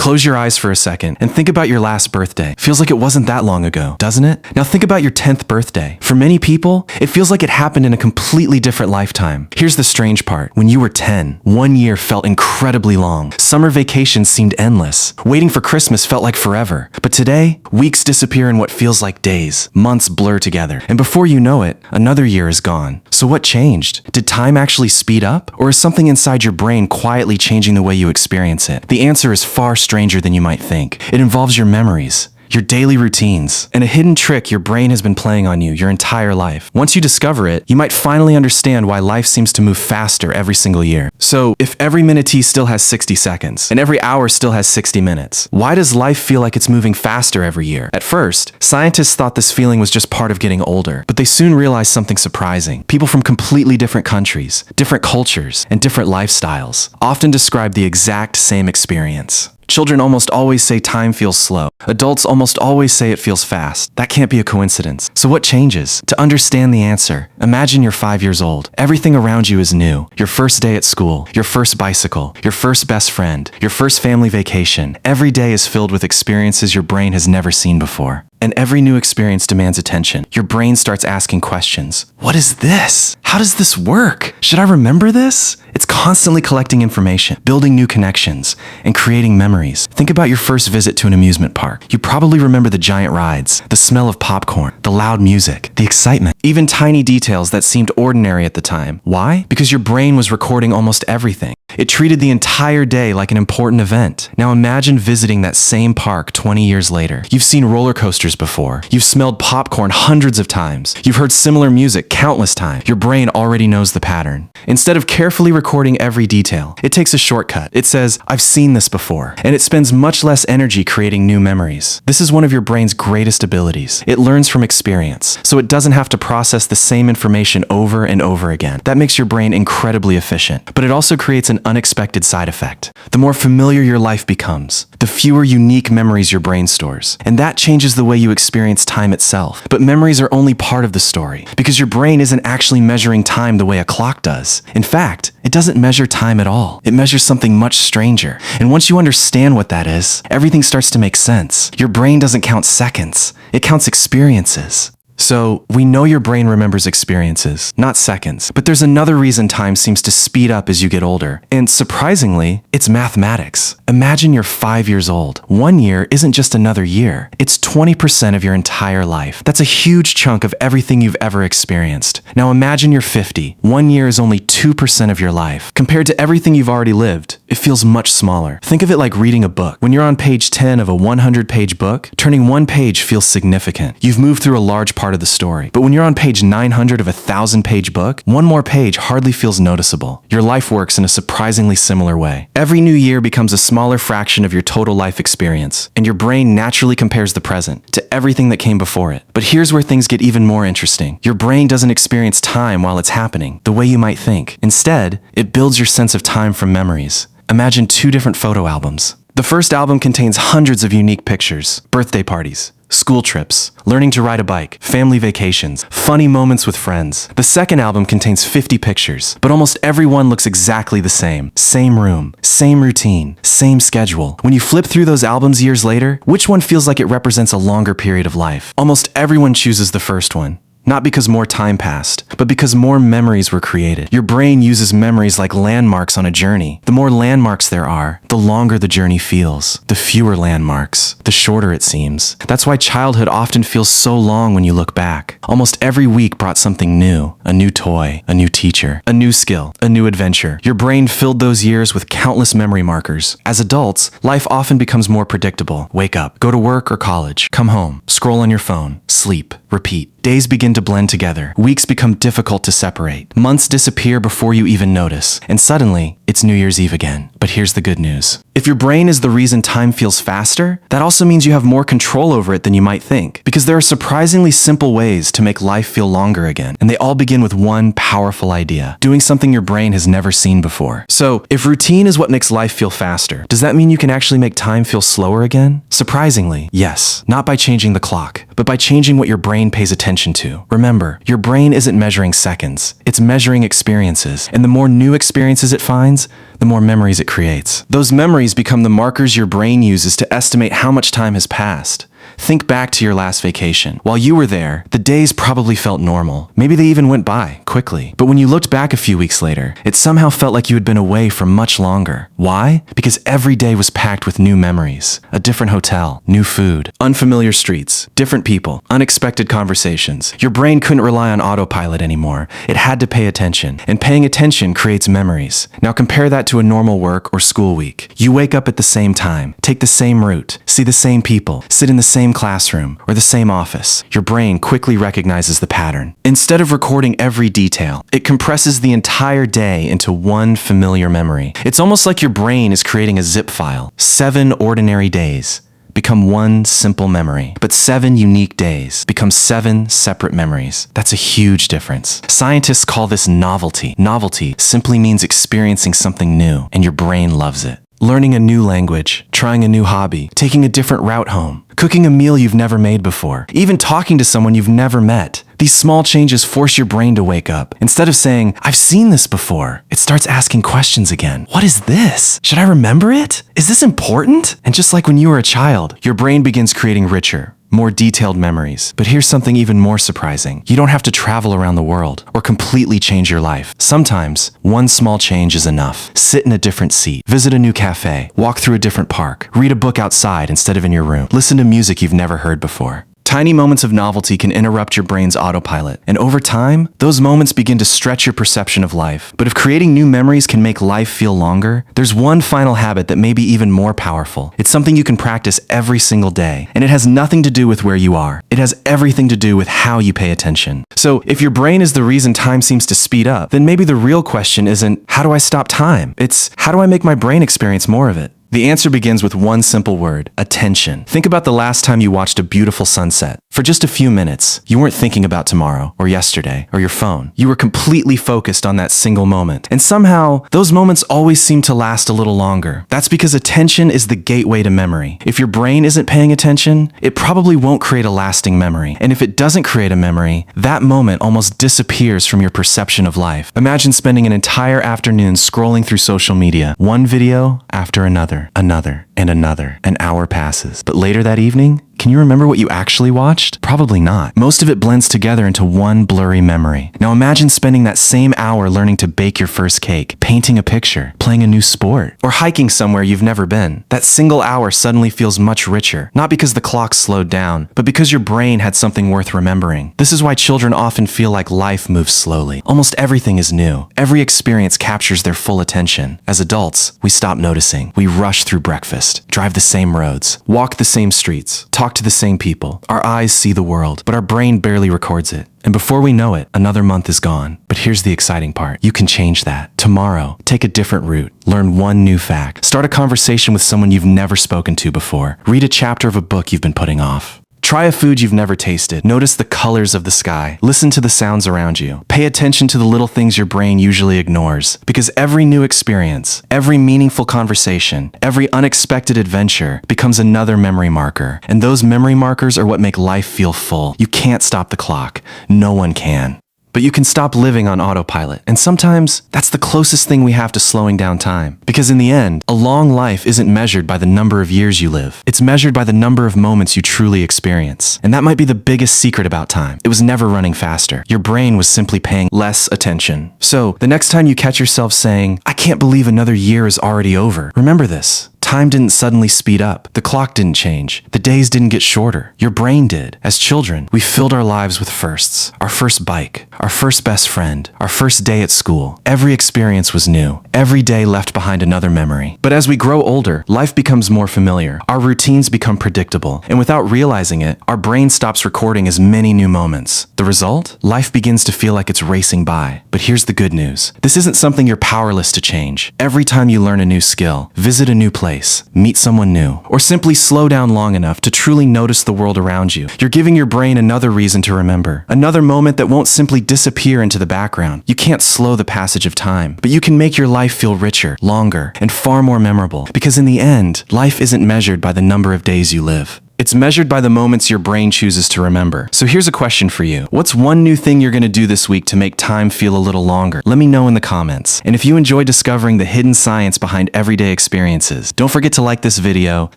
Close your eyes for a second and think about your last birthday. Feels like it wasn't that long ago, doesn't it? Now think about your 10th birthday. For many people, it feels like it happened in a completely different lifetime. Here's the strange part. When you were 10, 1 year felt incredibly long. Summer vacations seemed endless. Waiting for Christmas felt like forever. But today, weeks disappear in what feels like days. Months blur together. And before you know it, another year is gone. So what changed? Did time actually speed up? Or is something inside your brain quietly changing the way you experience it? The answer is far stranger than you might think. It involves your memories, your daily routines, and a hidden trick your brain has been playing on you your entire life. Once you discover it, you might finally understand why life seems to move faster every single year. So, if every minute still has 60 seconds, and every hour still has 60 minutes, why does life feel like it's moving faster every year? At first, scientists thought this feeling was just part of getting older, but they soon realized something surprising. People from completely different countries, different cultures, and different lifestyles often describe the exact same experience. Children almost always say time feels slow. Adults almost always say it feels fast. That can't be a coincidence. So what changes? To understand the answer, imagine you're 5 years old. Everything around you is new. Your first day at school, your first bicycle, your first best friend, your first family vacation. Every day is filled with experiences your brain has never seen before. And every new experience demands attention. Your brain starts asking questions. What is this? How does this work? Should I remember this? It's constantly collecting information, building new connections, and creating memories. Think about your first visit to an amusement park. You probably remember the giant rides, the smell of popcorn, the loud music, the excitement, even tiny details that seemed ordinary at the time. Why? Because your brain was recording almost everything. It treated the entire day like an important event. Now imagine visiting that same park 20 years later. You've seen roller coasters before. You've smelled popcorn hundreds of times. You've heard similar music countless times. Your brain already knows the pattern. Instead of carefully recording every detail, it takes a shortcut. It says, I've seen this before, and it spends much less energy creating new memories. This is one of your brain's greatest abilities. It learns from experience, so it doesn't have to process the same information over and over again. That makes your brain incredibly efficient, but it also creates an unexpected side effect. The more familiar your life becomes, the fewer unique memories your brain stores, and that changes the way you experience time itself. But memories are only part of the story, because your brain isn't actually measuring time the way a clock does. In fact, it doesn't measure time at all. It measures something much stranger. And once you understand what that is, everything starts to make sense. Your brain doesn't count seconds, it counts experiences. So, we know your brain remembers experiences, not seconds. But there's another reason time seems to speed up as you get older. And surprisingly, it's mathematics. Imagine you're 5 years old. 1 year isn't just another year. It's 20% of your entire life. That's a huge chunk of everything you've ever experienced. Now imagine you're 50. 1 year is only 2% of your life. Compared to everything you've already lived, it feels much smaller. Think of it like reading a book. When you're on page 10 of a 100-page book, turning one page feels significant. You've moved through a large part of the story. But when you're on page 900 of a 1,000-page book, one more page hardly feels noticeable. Your life works in a surprisingly similar way. Every new year becomes a smaller fraction of your total life experience, and your brain naturally compares the present to everything that came before it. But here's where things get even more interesting. Your brain doesn't experience time while it's happening, the way you might think. Instead, it builds your sense of time from memories. Imagine 2 different photo albums. The first album contains hundreds of unique pictures, birthday parties, school trips, learning to ride a bike, family vacations, funny moments with friends. The second album contains 50 pictures, but almost every one looks exactly the same. Same room, same routine, same schedule. When you flip through those albums years later, which one feels like it represents a longer period of life? Almost everyone chooses the first one. Not because more time passed, but because more memories were created. Your brain uses memories like landmarks on a journey. The more landmarks there are, the longer the journey feels. The fewer landmarks, the shorter it seems. That's why childhood often feels so long when you look back. Almost every week brought something new. A new toy, a new teacher, a new skill, a new adventure. Your brain filled those years with countless memory markers. As adults, life often becomes more predictable. Wake up, go to work or college, come home, scroll on your phone, sleep, repeat. Days begin to blend together. Weeks become difficult to separate. Months disappear before you even notice. And suddenly, it's New Year's Eve again. But here's the good news. If your brain is the reason time feels faster, that also means you have more control over it than you might think. Because there are surprisingly simple ways to make life feel longer again. And they all begin with one powerful idea. Doing something your brain has never seen before. So, if routine is what makes life feel faster, does that mean you can actually make time feel slower again? Surprisingly, yes. Not by changing the clock, but by changing what your brain pays attention to. Remember, your brain isn't measuring seconds. It's measuring experiences. And the more new experiences it finds, the more memories it creates. Those memories become the markers your brain uses to estimate how much time has passed. Think back to your last vacation. While you were there, the days probably felt normal. Maybe they even went by quickly. But when you looked back a few weeks later, it somehow felt like you had been away for much longer. Why? Because every day was packed with new memories. A different hotel, new food, unfamiliar streets, different people, unexpected conversations. Your brain couldn't rely on autopilot anymore. It had to pay attention. And paying attention creates memories. Now compare that to a normal work or school week. You wake up at the same time, take the same route, see the same people, sit in the same classroom or the same office. Your brain quickly recognizes the pattern. Instead of recording every detail, it compresses the entire day into one familiar memory. It's almost like your brain is creating a zip file. 7 ordinary days become one simple memory, but 7 unique days become 7 separate memories. That's a huge difference. Scientists call this novelty. Novelty simply means experiencing something new, and your brain loves it. Learning a new language, trying a new hobby, taking a different route home, cooking a meal you've never made before, even talking to someone you've never met. These small changes force your brain to wake up. Instead of saying, "I've seen this before," it starts asking questions again. What is this? Should I remember it? Is this important? And just like when you were a child, your brain begins creating richer, more detailed memories. But here's something even more surprising. You don't have to travel around the world or completely change your life. Sometimes, one small change is enough. Sit in a different seat, visit a new cafe, walk through a different park, read a book outside instead of in your room, listen to music you've never heard before. Tiny moments of novelty can interrupt your brain's autopilot, and over time, those moments begin to stretch your perception of life. But if creating new memories can make life feel longer, there's one final habit that may be even more powerful. It's something you can practice every single day, and it has nothing to do with where you are. It has everything to do with how you pay attention. So if your brain is the reason time seems to speed up, then maybe the real question isn't, how do I stop time? It's, how do I make my brain experience more of it? The answer begins with one simple word: attention. Think about the last time you watched a beautiful sunset. For just a few minutes, you weren't thinking about tomorrow or yesterday or your phone. You were completely focused on that single moment. And somehow, those moments always seem to last a little longer. That's because attention is the gateway to memory. If your brain isn't paying attention, it probably won't create a lasting memory. And if it doesn't create a memory, that moment almost disappears from your perception of life. Imagine spending an entire afternoon scrolling through social media, one video after another. Another, and another. An hour passes. But later that evening, can you remember what you actually watched? Probably not. Most of it blends together into one blurry memory. Now imagine spending that same hour learning to bake your first cake, painting a picture, playing a new sport, or hiking somewhere you've never been. That single hour suddenly feels much richer, not because the clock slowed down, but because your brain had something worth remembering. This is why children often feel like life moves slowly. Almost everything is new. Every experience captures their full attention. As adults, we stop noticing. We rush through breakfast, drive the same roads, walk the same streets, talk to the same people. Our eyes see the world, but our brain barely records it. And before we know it, another month is gone. But here's the exciting part. You can change that. Tomorrow, take a different route. Learn one new fact. Start a conversation with someone you've never spoken to before. Read a chapter of a book you've been putting off. Try a food you've never tasted. Notice the colors of the sky. Listen to the sounds around you. Pay attention to the little things your brain usually ignores. Because every new experience, every meaningful conversation, every unexpected adventure becomes another memory marker. And those memory markers are what make life feel full. You can't stop the clock. No one can. But you can stop living on autopilot. And sometimes that's the closest thing we have to slowing down time. Because in the end, a long life isn't measured by the number of years you live. It's measured by the number of moments you truly experience. And that might be the biggest secret about time. It was never running faster. Your brain was simply paying less attention. So the next time you catch yourself saying, "I can't believe another year is already over," remember this. Time didn't suddenly speed up. The clock didn't change. The days didn't get shorter. Your brain did. As children, we filled our lives with firsts. Our first bike, our first best friend, our first day at school. Every experience was new. Every day left behind another memory. But as we grow older, life becomes more familiar. Our routines become predictable. And without realizing it, our brain stops recording as many new moments. The result? Life begins to feel like it's racing by. But here's the good news. This isn't something you're powerless to change. Every time you learn a new skill, visit a new place, meet someone new, or simply slow down long enough to truly notice the world around you, you're giving your brain another reason to remember. Another moment that won't simply disappear into the background. You can't slow the passage of time, but you can make your life feel richer, longer, and far more memorable. Because in the end, life isn't measured by the number of days you live. It's measured by the moments your brain chooses to remember. So here's a question for you. What's one new thing you're going to do this week to make time feel a little longer? Let me know in the comments. And if you enjoy discovering the hidden science behind everyday experiences, don't forget to like this video,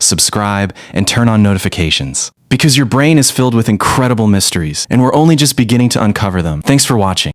subscribe, and turn on notifications. Because your brain is filled with incredible mysteries, and we're only just beginning to uncover them. Thanks for watching.